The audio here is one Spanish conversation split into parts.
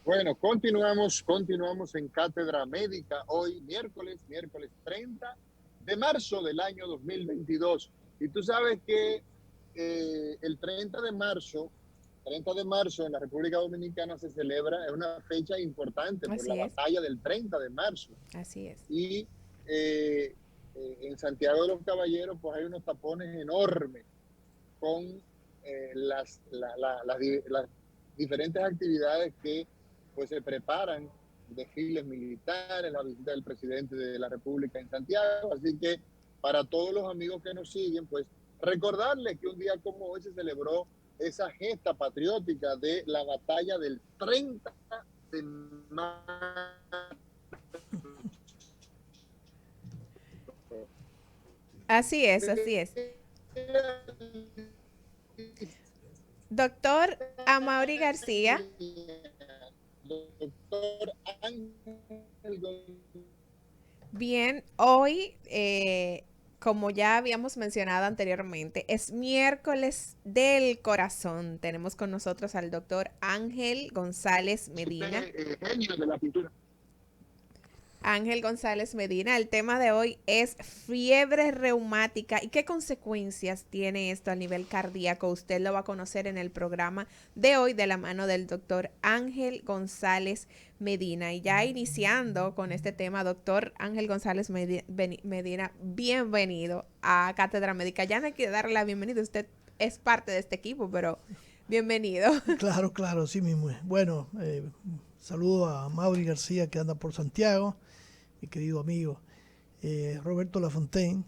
Bueno, continuamos en Cátedra Médica hoy, miércoles 30 de marzo del año 2022. Y tú sabes que el 30 de marzo en la República Dominicana se celebra, es una fecha importante por la Así es, batalla del 30 de marzo. así es. Y eh, en Santiago de los Caballeros, pues hay unos tapones enormes con las diferentes actividades que pues se preparan, desfiles militares, la visita del presidente de la República en Santiago. Así que para todos los amigos que nos siguen, pues recordarles que un día como hoy se celebró esa gesta patriótica de la batalla del 30 de marzo. Así es, así es. Doctor Amaury García, Doctor Ángel González. bien, hoy, como ya habíamos mencionado anteriormente, es miércoles del corazón. Tenemos con nosotros al doctor Ángel González Medina. Usted, genio de la pintura. Ángel González Medina, el tema de hoy es fiebre reumática y qué consecuencias tiene esto a nivel cardíaco. Usted lo va a conocer en el programa de hoy de la mano del doctor Ángel González Medina. Y ya iniciando con este tema, doctor Ángel González Medina, bienvenido a Cátedra Médica. Ya no hay que darle la bienvenida, usted es parte de este equipo, pero bienvenido. Claro, claro, sí mismo es. Bueno, saludo a Mauri García que anda por Santiago, mi querido amigo. Roberto Lafontaine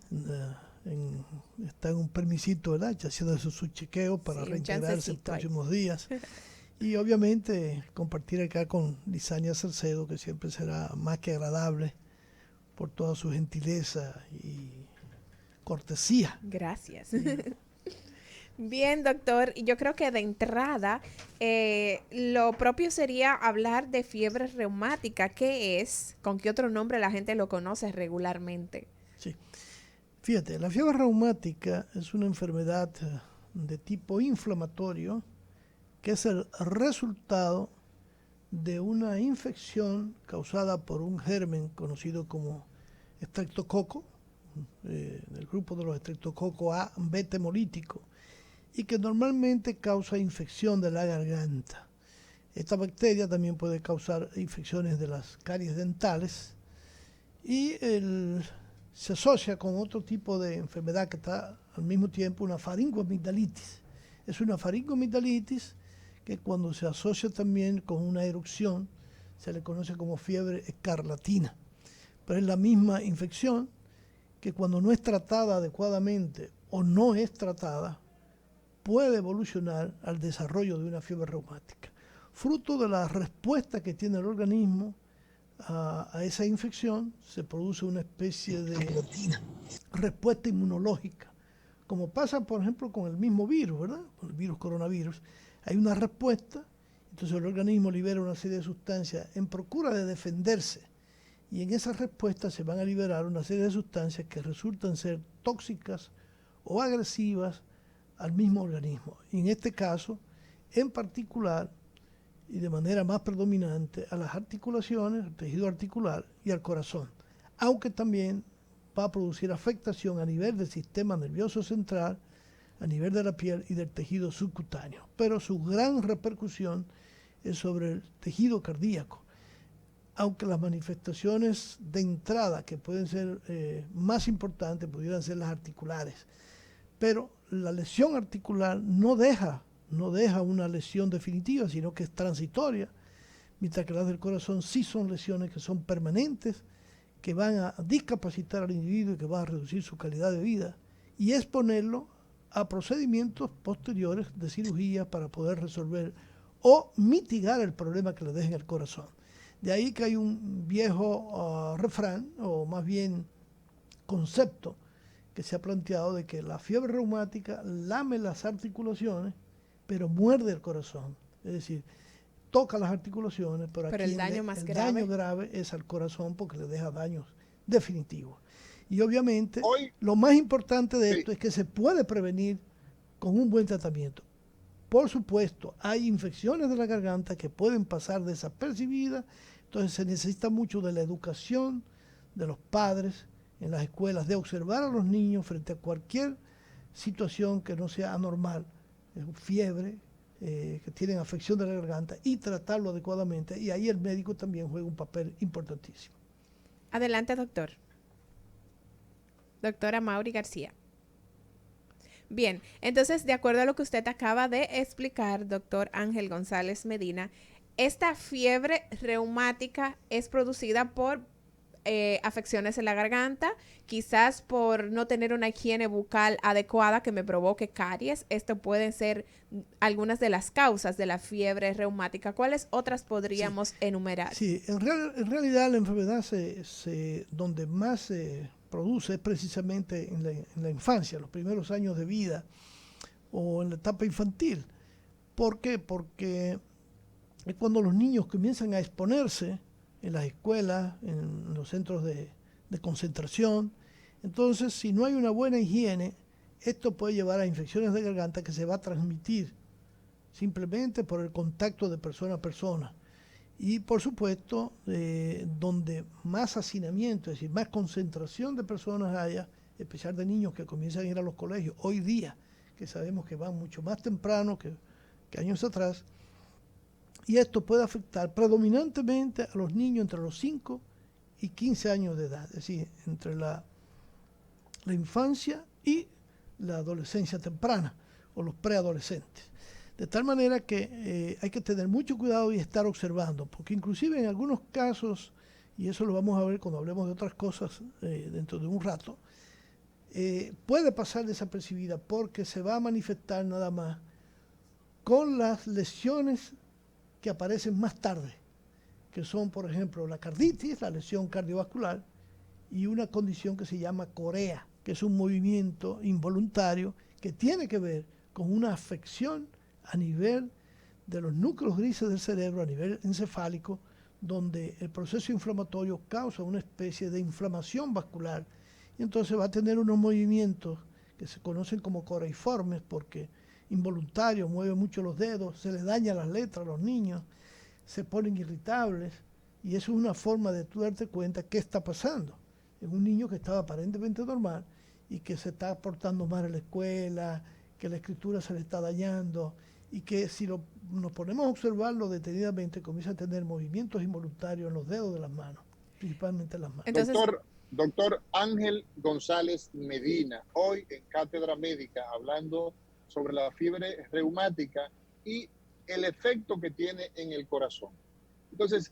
está en un permisito, ¿verdad? Ya haciendo su chequeo para Sí, un reintegrarse en chancecito ahí. próximos días. Y obviamente compartir acá con Lisania Salcedo, que siempre será más que agradable por toda su gentileza y cortesía. Gracias. Y Bien, doctor, y yo creo que de entrada lo propio sería hablar de fiebre reumática. ¿Qué es? ¿Con qué otro nombre la gente lo conoce regularmente? sí, fíjate, la fiebre reumática es una enfermedad de tipo inflamatorio que es el resultado de una infección causada por un germen conocido como estreptococo, del grupo de los estreptococos A beta hemolítico, y que normalmente causa infección de la garganta. Esta bacteria también puede causar infecciones de las caries dentales y se asocia con otro tipo de enfermedad que está al mismo tiempo, una faringoamigdalitis. Es una faringoamigdalitis que cuando se asocia también con una erupción se le conoce como fiebre escarlatina. Pero es la misma infección que cuando no es tratada adecuadamente o no es tratada puede evolucionar al desarrollo de una fiebre reumática, fruto de la respuesta que tiene el organismo a esa infección. Se produce una especie de respuesta inmunológica, como pasa por ejemplo con el mismo virus, ¿verdad? Con el virus coronavirus, hay una respuesta, entonces el organismo libera una serie de sustancias en procura de defenderse, y en esa respuesta se van a liberar una serie de sustancias que resultan ser tóxicas o agresivas al mismo organismo. Y en este caso, en particular, y de manera más predominante, a las articulaciones, al tejido articular y al corazón. Aunque también va a producir afectación a nivel del sistema nervioso central, a nivel de la piel y del tejido subcutáneo. Pero su gran repercusión es sobre el tejido cardíaco. Aunque las manifestaciones de entrada que pueden ser más importantes pudieran ser las articulares. Pero la lesión articular no deja una lesión definitiva, sino que es transitoria, mientras que las del corazón sí son lesiones que son permanentes, que van a discapacitar al individuo y que van a reducir su calidad de vida y exponerlo a procedimientos posteriores de cirugía para poder resolver o mitigar el problema que le dejen el corazón. De ahí que hay un viejo refrán, o más bien concepto, que se ha planteado de que la fiebre reumática lame las articulaciones, pero muerde el corazón. Es decir, toca las articulaciones, pero Pero aquí el daño más el daño grave. grave es al corazón porque le deja daños definitivos. Y obviamente Hoy, lo más importante de sí, esto es que se puede prevenir con un buen tratamiento. Por supuesto, hay infecciones de la garganta que pueden pasar desapercibidas, entonces se necesita mucho de la educación de los padres en las escuelas, de observar a los niños frente a cualquier situación que no sea anormal, fiebre, que tienen afección de la garganta, y tratarlo adecuadamente. Y ahí el médico también juega un papel importantísimo. Adelante, doctor. Doctora Mauri García. Bien, entonces, de acuerdo a lo que usted acaba de explicar, doctor Ángel González Medina, esta fiebre reumática es producida por afecciones en la garganta, quizás por no tener una higiene bucal adecuada que me provoque caries. Esto pueden ser algunas de las causas de la fiebre reumática. ¿Cuáles otras podríamos enumerar? Sí, en realidad la enfermedad donde más se produce es precisamente en la infancia, los primeros años de vida o en la etapa infantil. ¿Por qué? Porque es cuando los niños comienzan a exponerse en las escuelas, en los centros de concentración. Entonces, si no hay una buena higiene, esto puede llevar a infecciones de garganta que se va a transmitir simplemente por el contacto de persona a persona. Y por supuesto, donde más hacinamiento, es decir, más concentración de personas haya, especial de niños que comienzan a ir a los colegios, hoy día, que sabemos que van mucho más temprano que años atrás, y esto puede afectar predominantemente a los niños entre los 5 y 15 años de edad, es decir, entre la infancia y la adolescencia temprana o los preadolescentes. De tal manera que hay que tener mucho cuidado y estar observando, porque inclusive en algunos casos, y eso lo vamos a ver cuando hablemos de otras cosas dentro de un rato, puede pasar desapercibida porque se va a manifestar nada más con las lesiones que aparecen más tarde, que son, por ejemplo, la carditis, la lesión cardiovascular, y una condición que se llama corea, que es un movimiento involuntario que tiene que ver con una afección a nivel de los núcleos grises del cerebro, a nivel encefálico, donde el proceso inflamatorio causa una especie de inflamación vascular, y entonces va a tener unos movimientos que se conocen como coreiformes, porque involuntario, mueve mucho los dedos, se les daña las letras a los niños, se ponen irritables, y eso es una forma de tú darte cuenta qué está pasando. Es un niño que estaba aparentemente normal y que se está portando mal en la escuela, que la escritura se le está dañando, y que si nos ponemos a observarlo detenidamente, comienza a tener movimientos involuntarios en los dedos de las manos, principalmente en las manos. Entonces, Doctor Ángel González Medina, hoy en Cátedra Médica, hablando sobre la fiebre reumática y el efecto que tiene en el corazón. Entonces,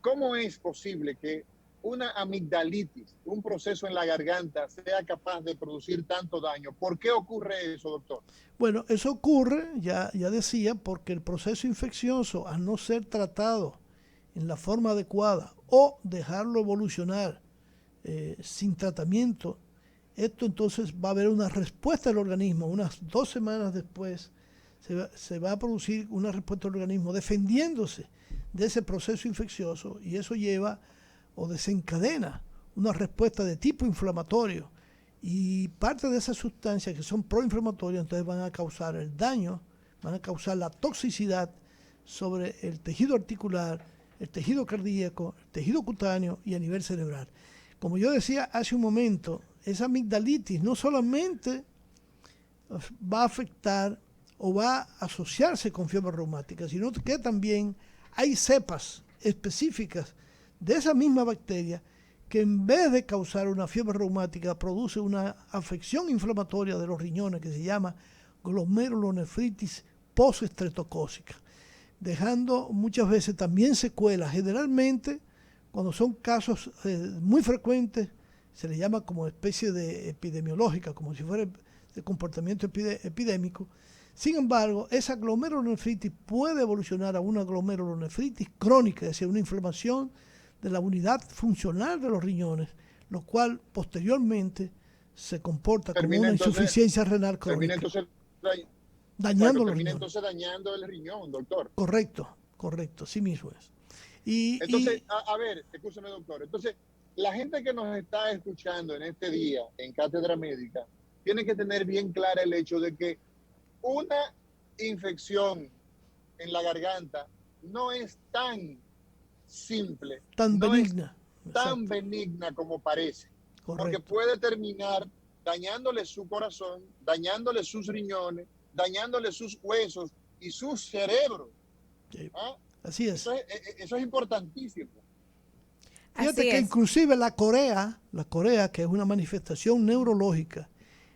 ¿cómo es posible que una amigdalitis, un proceso en la garganta, sea capaz de producir tanto daño? ¿Por qué ocurre eso, doctor? Bueno, eso ocurre, ya decía, porque el proceso infeccioso, al no ser tratado en la forma adecuada o dejarlo evolucionar sin tratamiento, esto entonces va a haber una respuesta del organismo. Unas 2 semanas después se va a producir una respuesta del organismo defendiéndose de ese proceso infeccioso, y eso lleva o desencadena una respuesta de tipo inflamatorio, y parte de esas sustancias que son proinflamatorias entonces van a causar el daño, van a causar la toxicidad sobre el tejido articular, el tejido cardíaco, el tejido cutáneo y a nivel cerebral. Como yo decía hace un momento, esa amigdalitis no solamente va a afectar o va a asociarse con fiebre reumática, sino que también hay cepas específicas de esa misma bacteria que en vez de causar una fiebre reumática produce una afección inflamatoria de los riñones que se llama glomerulonefritis postestreptocócica, dejando muchas veces también secuelas. Generalmente, cuando son casos muy frecuentes, se le llama como especie de epidemiológica, como si fuera de comportamiento epidémico. Sin embargo, esa glomerulonefritis puede evolucionar a una glomerulonefritis crónica, es decir, una inflamación de la unidad funcional de los riñones, lo cual posteriormente se comporta como una insuficiencia renal crónica. Termina entonces dañando el riñón, doctor. Correcto, sí mismo es. Entonces, a ver, escúcheme, doctor. Entonces, la gente que nos está escuchando en este día en Cátedra Médica tiene que tener bien clara el hecho de que una infección en la garganta no es tan simple, tan no benigna. es tan benigna como parece. Correcto. Porque puede terminar dañándole su corazón, dañándole sus riñones, dañándole sus huesos y su cerebro. Sí. ¿Ah? Así es. Eso es importantísimo. Fíjate Así que es. inclusive la corea, que es una manifestación neurológica,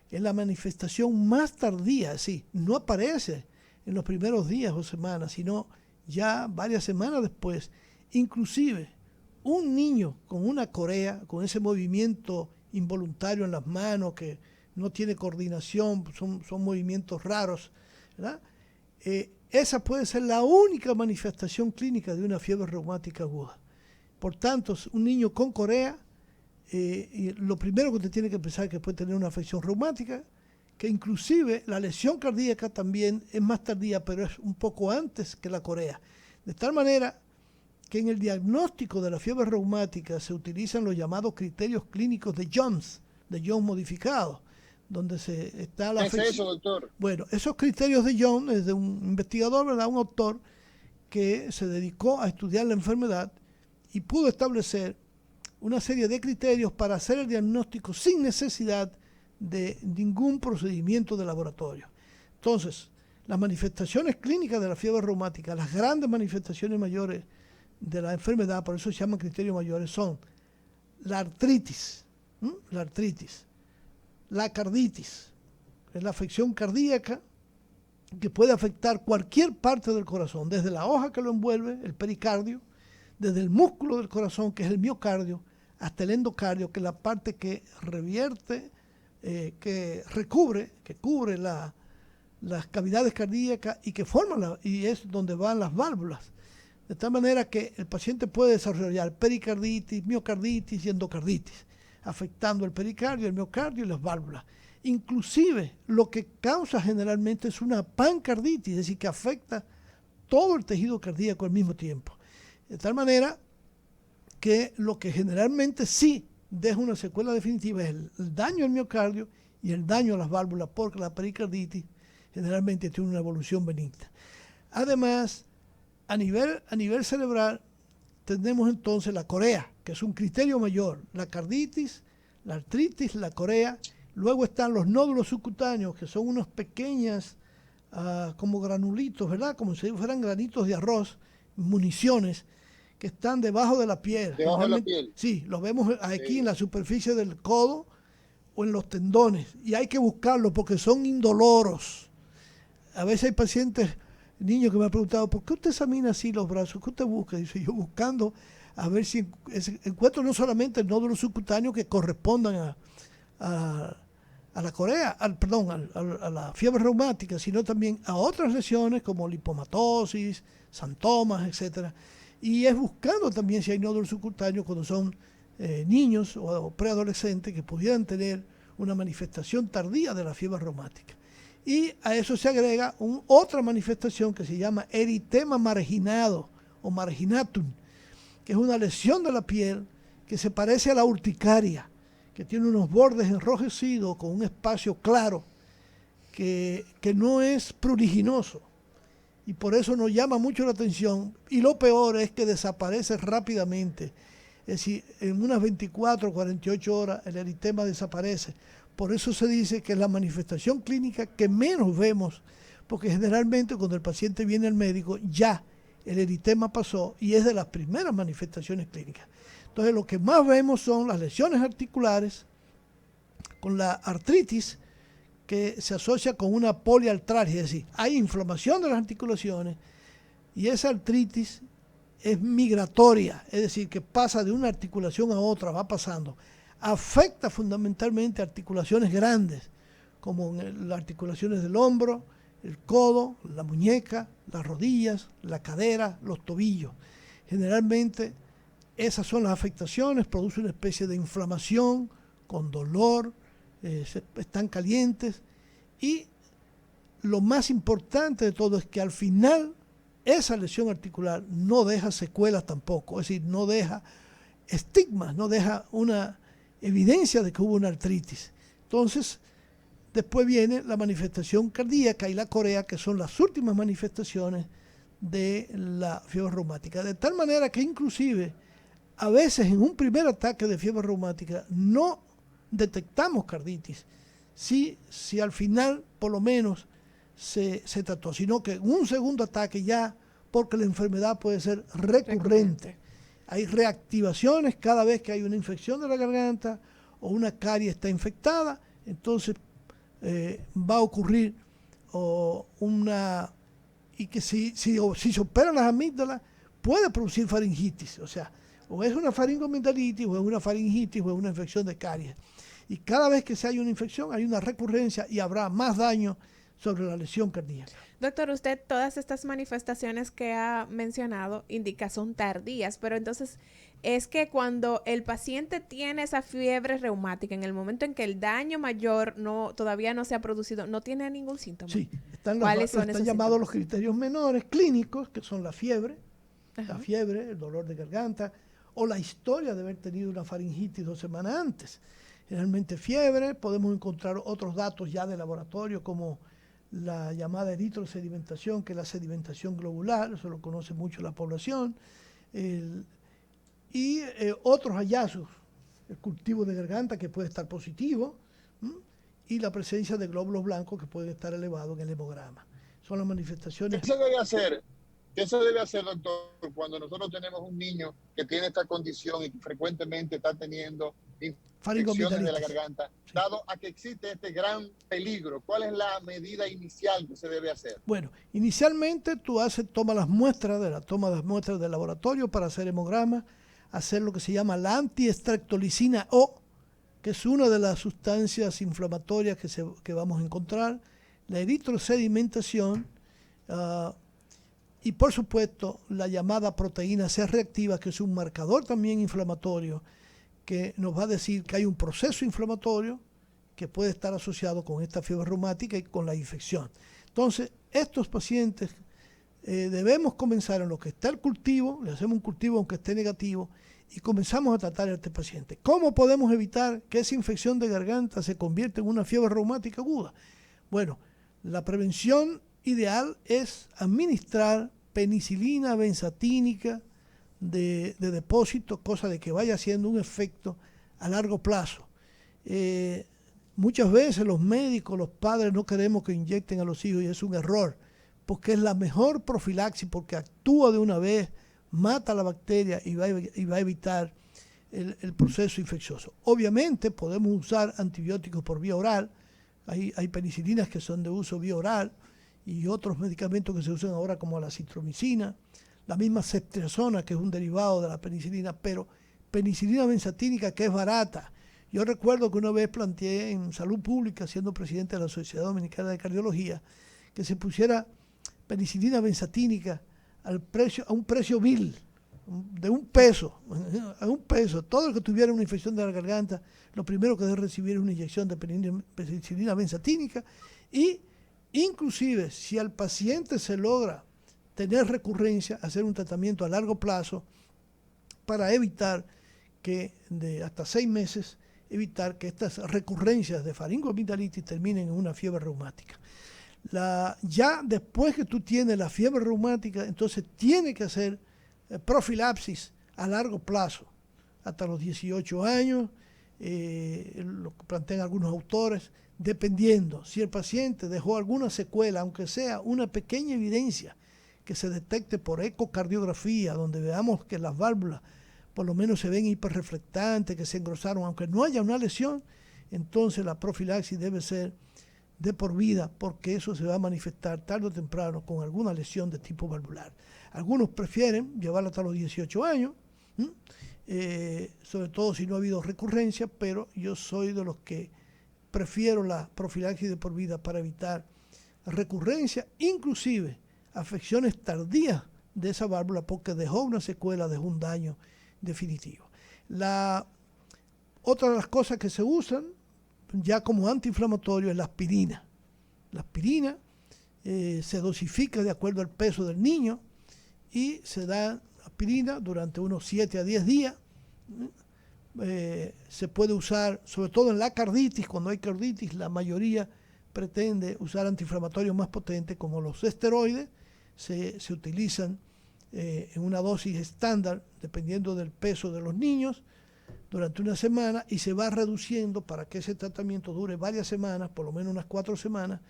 es la manifestación más tardía, sí, no aparece en los primeros días o semanas, sino ya varias semanas después. Inclusive un niño con una corea, con ese movimiento involuntario en las manos, que no tiene coordinación, son movimientos raros, ¿verdad? Esa puede ser la única manifestación clínica de una fiebre reumática aguda. Por tanto, un niño con corea, y lo primero que usted tiene que pensar es que puede tener una afección reumática, que inclusive la lesión cardíaca también es más tardía, pero es un poco antes que la corea. De tal manera que en el diagnóstico de la fiebre reumática se utilizan los llamados criterios clínicos de Jones modificados, donde está la afección. ¿Qué es eso, doctor? Bueno, esos criterios de Jones es de un investigador, ¿verdad? Un autor que se dedicó a estudiar la enfermedad y pudo establecer una serie de criterios para hacer el diagnóstico sin necesidad de ningún procedimiento de laboratorio. Entonces, las manifestaciones clínicas de la fiebre reumática, las grandes manifestaciones mayores de la enfermedad, por eso se llaman criterios mayores, son la artritis, la carditis, es la afección cardíaca que puede afectar cualquier parte del corazón, desde la hoja que lo envuelve, el pericardio, desde el músculo del corazón, que es el miocardio, hasta el endocardio, que es la parte que revierte, que cubre las cavidades cardíacas y que forman y es donde van las válvulas. De tal manera que el paciente puede desarrollar pericarditis, miocarditis y endocarditis, afectando el pericardio, el miocardio y las válvulas. Inclusive lo que causa generalmente es una pancarditis, es decir, que afecta todo el tejido cardíaco al mismo tiempo. De tal manera que lo que generalmente sí deja una secuela definitiva es el daño al miocardio y el daño a las válvulas, porque la pericarditis generalmente tiene una evolución benigna. Además, a nivel cerebral, tenemos entonces la corea, que es un criterio mayor, la carditis, la artritis, la corea. Luego están los nódulos subcutáneos, que son unas pequeñas, como granulitos, ¿verdad? Como si fueran granitos de arroz, municiones, que están debajo de la piel. Debajo de la piel. Sí, los vemos aquí Sí. en la superficie del codo o en los tendones. Y hay que buscarlos porque son indoloros. A veces hay pacientes, niños que me han preguntado, ¿por qué usted examina así los brazos? ¿Qué usted busca? Dice, yo buscando a ver si encuentro no solamente el nódulo subcutáneo que correspondan a la corea, a la fiebre reumática, sino también a otras lesiones como lipomatosis, santomas, etcétera. Y es buscando también si hay nódulos subcutáneos cuando son niños o preadolescentes que pudieran tener una manifestación tardía de la fiebre reumática. Y a eso se agrega otra manifestación que se llama eritema marginado o marginatum, que es una lesión de la piel que se parece a la urticaria, que tiene unos bordes enrojecidos con un espacio claro, que no es pruriginoso. Y por eso nos llama mucho la atención. Y lo peor es que desaparece rápidamente. Es decir, en unas 24 o 48 horas el eritema desaparece. Por eso se dice que es la manifestación clínica que menos vemos, porque generalmente cuando el paciente viene al médico ya el eritema pasó y es de las primeras manifestaciones clínicas. Entonces lo que más vemos son las lesiones articulares, con la artritis, que se asocia con una poliartralgia, es decir, hay inflamación de las articulaciones y esa artritis es migratoria, es decir, que pasa de una articulación a otra, va pasando. Afecta fundamentalmente articulaciones grandes, como las articulaciones del hombro, el codo, la muñeca, las rodillas, la cadera, los tobillos. Generalmente esas son las afectaciones, produce una especie de inflamación con dolor, están calientes, y lo más importante de todo es que al final esa lesión articular no deja secuelas tampoco, es decir, no deja estigmas, no deja una evidencia de que hubo una artritis. Entonces, después viene la manifestación cardíaca y la corea, que son las últimas manifestaciones de la fiebre reumática. De tal manera que inclusive a veces en un primer ataque de fiebre reumática no detectamos carditis, si al final por lo menos se trató, sino que en un segundo ataque ya, porque la enfermedad puede ser recurrente. Hay reactivaciones cada vez que hay una infección de la garganta o una carie está infectada, entonces va a ocurrir y que si se operan las amígdalas puede producir faringitis, o sea, o es una faringomindalitis, o es una faringitis, o es una infección de caries. Y cada vez que se hay una infección hay una recurrencia y habrá más daño sobre la lesión cardíaca. Doctor, usted todas estas manifestaciones que ha mencionado indica son tardías, pero entonces es que cuando el paciente tiene esa fiebre reumática, en el momento en que el daño mayor todavía no se ha producido, no tiene ningún síntoma. Sí, están llamados síntomas? Los criterios menores clínicos, que son la fiebre, el dolor de garganta, o la historia de haber tenido una faringitis 2 semanas antes. Generalmente fiebre, podemos encontrar otros datos ya de laboratorio como la llamada eritrosedimentación, que es la sedimentación globular, eso lo conoce mucho la población, y otros hallazgos, el cultivo de garganta que puede estar positivo, y la presencia de glóbulos blancos que pueden estar elevados en el hemograma. Son las manifestaciones. ¿Qué se debe hacer? ¿Qué se debe hacer, doctor, cuando nosotros tenemos un niño que tiene esta condición y que frecuentemente está teniendo infecciones de la garganta, sí, dado a que existe este gran peligro? ¿Cuál es la medida inicial que se debe hacer? Bueno, inicialmente tú tomas las muestras del laboratorio para hacer hemograma, hacer lo que se llama la antiestreptolicina O, que es una de las sustancias inflamatorias que vamos a encontrar, la eritrosedimentación, y por supuesto la llamada proteína C reactiva, que es un marcador también inflamatorio, que nos va a decir que hay un proceso inflamatorio que puede estar asociado con esta fiebre reumática y con la infección. Entonces, estos pacientes debemos comenzar en lo que está el cultivo, le hacemos un cultivo aunque esté negativo, y comenzamos a tratar a este paciente. ¿Cómo podemos evitar que esa infección de garganta se convierta en una fiebre reumática aguda? Bueno, la prevención ideal es administrar penicilina benzatínica de depósito, cosa de que vaya haciendo un efecto a largo plazo. Muchas veces los médicos, los padres no queremos que inyecten a los hijos y es un error, porque es la mejor profilaxis, porque actúa de una vez, mata la bacteria y va a evitar el proceso infeccioso. Obviamente podemos usar antibióticos por vía oral, hay penicilinas que son de uso vía oral y otros medicamentos que se usan ahora como la citromicina, la misma ceftriaxona, que es un derivado de la penicilina, pero penicilina benzatínica, que es barata. Yo recuerdo que una vez planteé en Salud Pública, siendo presidente de la Sociedad Dominicana de Cardiología, que se pusiera penicilina benzatínica a un precio vil, de $1, a $1. Todo el que tuviera una infección de la garganta, lo primero que debe recibir es una inyección de penicilina benzatínica, y inclusive si al paciente se logra tener recurrencia, hacer un tratamiento a largo plazo para evitar que de hasta 6 meses, evitar que estas recurrencias de faringomindalitis terminen en una fiebre reumática. Ya después que tú tienes la fiebre reumática, entonces tiene que hacer profilaxis a largo plazo, hasta los 18 años, lo que plantean algunos autores, dependiendo si el paciente dejó alguna secuela, aunque sea una pequeña evidencia que se detecte por ecocardiografía, donde veamos que las válvulas por lo menos se ven hiperreflectantes, que se engrosaron, aunque no haya una lesión, entonces la profilaxis debe ser de por vida, porque eso se va a manifestar tarde o temprano con alguna lesión de tipo valvular. Algunos prefieren llevarla hasta los 18 años, sobre todo si no ha habido recurrencia, pero yo soy de los que prefiero la profilaxis de por vida para evitar recurrencia, inclusive afecciones tardías de esa válvula, porque dejó una secuela, dejó un daño definitivo. Otra de las cosas que se usan ya como antiinflamatorio es la aspirina. La aspirina se dosifica de acuerdo al peso del niño y se da aspirina durante unos 7 a 10 días. Se puede usar, sobre todo en la carditis, cuando hay carditis, la mayoría pretende usar antiinflamatorios más potentes como los esteroides. Se utilizan en una dosis estándar dependiendo del peso de los niños durante una semana y se va reduciendo para que ese tratamiento dure varias semanas, por lo menos unas 4 semanas,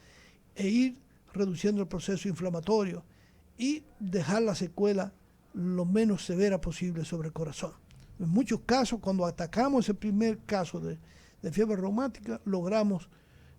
e ir reduciendo el proceso inflamatorio y dejar la secuela lo menos severa posible sobre el corazón. En muchos casos, cuando atacamos ese primer caso de fiebre reumática, logramos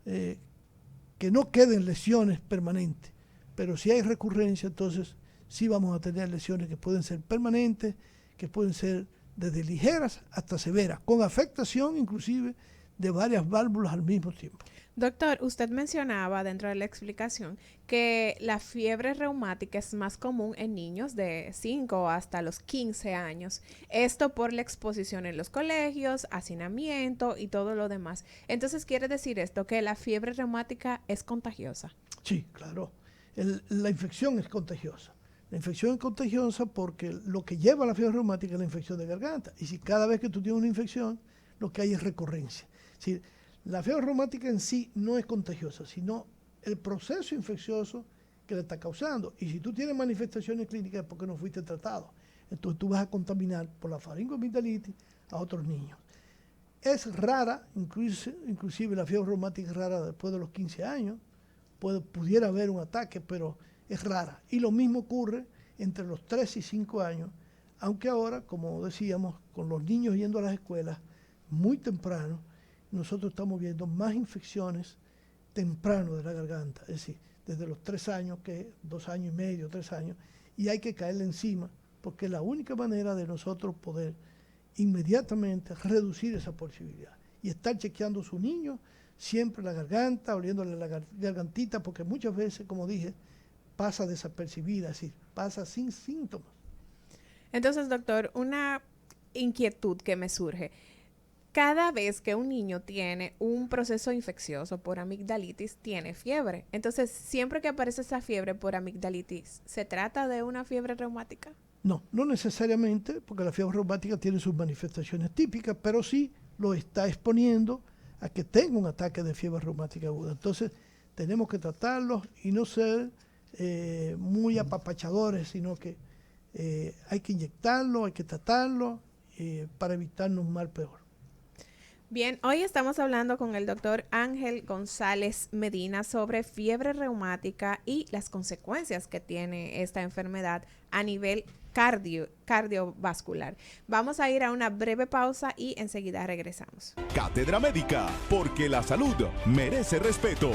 que no queden lesiones permanentes, pero si hay recurrencia, entonces sí vamos a tener lesiones que pueden ser permanentes, que pueden ser desde ligeras hasta severas, con afectación inclusive de varias válvulas al mismo tiempo. Doctor, usted mencionaba dentro de la explicación que la fiebre reumática es más común en niños de 5 hasta los 15 años. Esto por la exposición en los colegios, hacinamiento y todo lo demás. Entonces, ¿quiere decir esto que la fiebre reumática es contagiosa? Sí, claro. La infección es contagiosa. La infección es contagiosa porque lo que lleva a la fiebre reumática es la infección de garganta. Y si cada vez que tú tienes una infección, lo que hay es recurrencia. Si la fiebre reumática en sí no es contagiosa, sino el proceso infeccioso que le está causando. Y si tú tienes manifestaciones clínicas es porque no fuiste tratado. Entonces tú vas a contaminar por la faringoamigdalitis a otros niños. Es rara, inclusive la fiebre reumática es rara después de los 15 años. Pudiera haber un ataque, pero es rara. Y lo mismo ocurre entre los 3 y 5 años, aunque ahora, como decíamos, con los niños yendo a las escuelas muy temprano, nosotros estamos viendo más infecciones temprano de la garganta, es decir, desde los 3 años, que 2 años y medio, 3 años, y hay que caerle encima, porque es la única manera de nosotros poder inmediatamente reducir esa posibilidad y estar chequeando a su niño siempre la garganta, oliéndole la gargantita, porque muchas veces, como dije, pasa desapercibida, es decir, pasa sin síntomas. Entonces, doctor, una inquietud que me surge. Cada vez que un niño tiene un proceso infeccioso por amigdalitis, tiene fiebre. Entonces, siempre que aparece esa fiebre por amigdalitis, ¿se trata de una fiebre reumática? No, no necesariamente, porque la fiebre reumática tiene sus manifestaciones típicas, pero sí lo está exponiendo a que tenga un ataque de fiebre reumática aguda. Entonces, tenemos que tratarlos y no ser muy apapachadores, sino que hay que inyectarlo, hay que tratarlo para evitarnos un mal peor. Bien, hoy estamos hablando con el doctor Ángel González Medina sobre fiebre reumática y las consecuencias que tiene esta enfermedad a nivel cardiovascular. Vamos a ir a una breve pausa y enseguida regresamos. Cátedra Médica, porque la salud merece respeto.